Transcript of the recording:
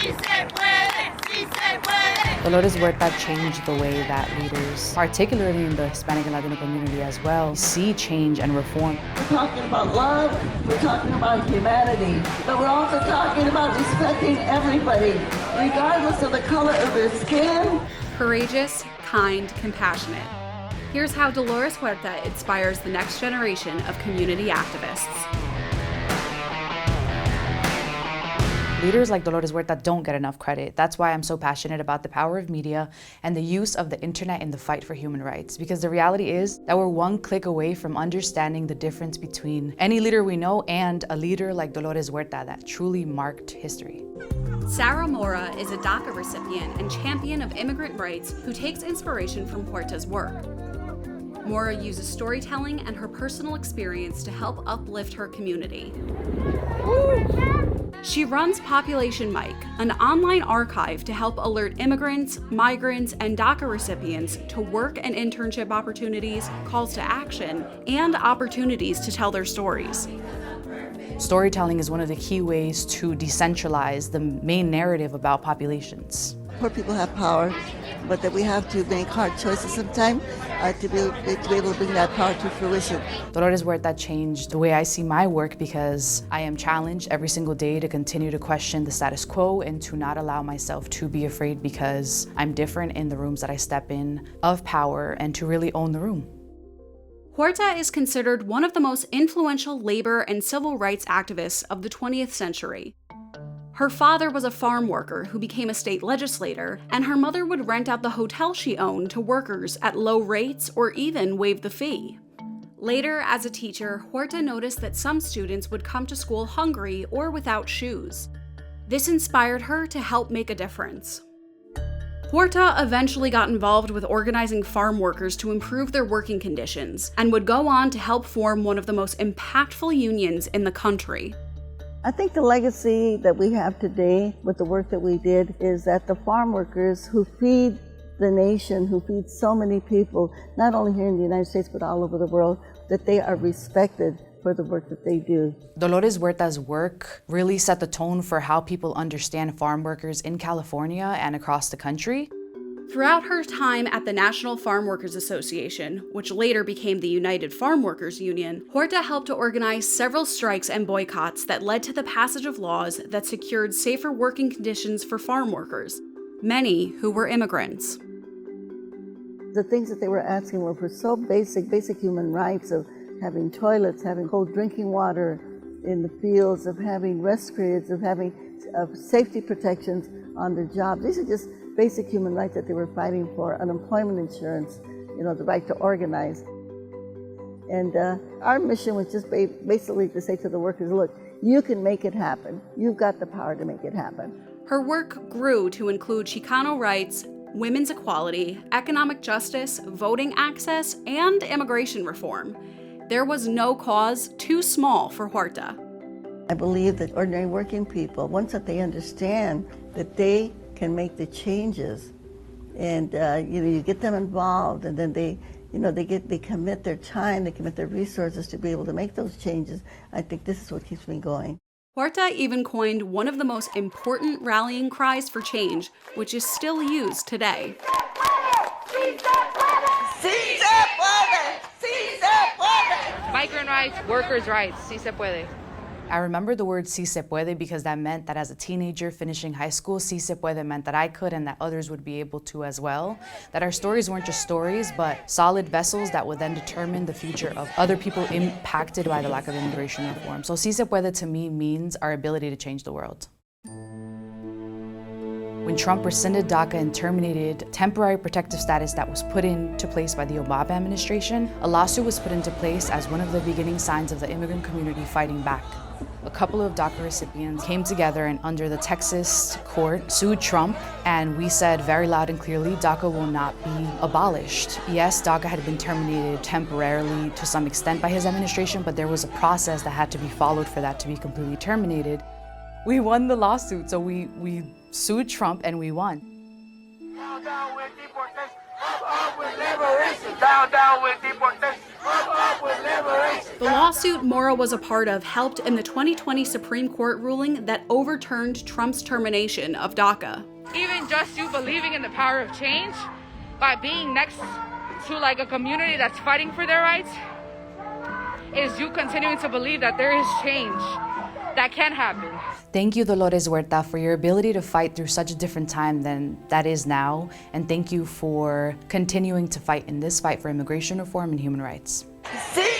Si Se Puede, Si Se Puede. Dolores Huerta changed the way that leaders, particularly in the Hispanic and Latino community as well, see change and reform. We're talking about love, we're talking about humanity, but we're also talking about respecting everybody, regardless of the color of their skin. Courageous, kind, compassionate. Here's how Dolores Huerta inspires the next generation of community activists. Leaders like Dolores Huerta don't get enough credit. That's why I'm so passionate about the power of media and the use of the internet in the fight for human rights. Because the reality is that we're one click away from understanding the difference between any leader we know and a leader like Dolores Huerta that truly marked history. Sara Mora is a DACA recipient and champion of immigrant rights who takes inspiration from Huerta's work. Mora uses storytelling and her personal experience to help uplift her community. She runs Population Mic, an online archive to help alert immigrants, migrants, and DACA recipients to work and internship opportunities, calls to action, and opportunities to tell their stories. Storytelling is one of the key ways to decentralize the main narrative about populations. Poor people have power, but that we have to make hard choices sometimes to be able to bring that power to fruition. Dolores Huerta changed the way I see my work because I am challenged every single day to continue to question the status quo and to not allow myself to be afraid because I'm different in the rooms that I step in of power and to really own the room. Huerta is considered one of the most influential labor and civil rights activists of the 20th century. Her father was a farm worker who became a state legislator, and her mother would rent out the hotel she owned to workers at low rates or even waive the fee. Later, as a teacher, Huerta noticed that some students would come to school hungry or without shoes. This inspired her to help make a difference. Huerta eventually got involved with organizing farm workers to improve their working conditions and would go on to help form one of the most impactful unions in the country. I think the legacy that we have today with the work that we did is that the farm workers who feed the nation, who feed so many people, not only here in the United States, but all over the world, that they are respected for the work that they do. Dolores Huerta's work really set the tone for how people understand farm workers in California and across the country. Throughout her time at the National Farm Workers Association, which later became the United Farm Workers Union, Huerta helped to organize several strikes and boycotts that led to the passage of laws that secured safer working conditions for farm workers, many who were immigrants. The things that they were asking were for so basic human rights of having toilets, having cold drinking water in the fields, of having rest periods, of having safety protections on their jobs. These are just basic human rights that they were fighting for, unemployment insurance, the right to organize. And our mission was just basically to say to the workers, look, you can make it happen. You've got the power to make it happen. Her work grew to include Chicano rights, women's equality, economic justice, voting access, and immigration reform. There was no cause too small for Huerta. I believe that ordinary working people, once that they understand that they can make the changes, and you get them involved, and then they commit their time, they commit their resources to be able to make those changes. I think this is what keeps me going. Huerta even coined one of the most important rallying cries for change, which is still used today. Si Se Puede, Si Se Puede, Si Se Puede. Migrant rights, workers' rights, Si Se Puede. I remember the word Si Se Puede because that meant that as a teenager finishing high school, Si Se Puede meant that I could and that others would be able to as well. That our stories weren't just stories, but solid vessels that would then determine the future of other people impacted by the lack of immigration reform. So Si Se Puede to me means our ability to change the world. When Trump rescinded DACA and terminated temporary protective status that was put into place by the Obama administration, a lawsuit was put into place as one of the beginning signs of the immigrant community fighting back. A couple of DACA recipients came together and under the Texas court sued Trump, and we said very loud and clearly, DACA will not be abolished. Yes, DACA had been terminated temporarily to some extent by his administration, but there was a process that had to be followed for that to be completely terminated. We won the lawsuit, so we sued Trump and we won. Down with deportation, up with liberation. Down with deportation, up The lawsuit Mora was a part of helped in the 2020 Supreme Court ruling that overturned Trump's termination of DACA. Even just you believing in the power of change by being next to like a community that's fighting for their rights is you continuing to believe that there is change that can happen. Thank you, Dolores Huerta, for your ability to fight through such a different time than that is now. And thank you for continuing to fight in this fight for immigration reform and human rights. Si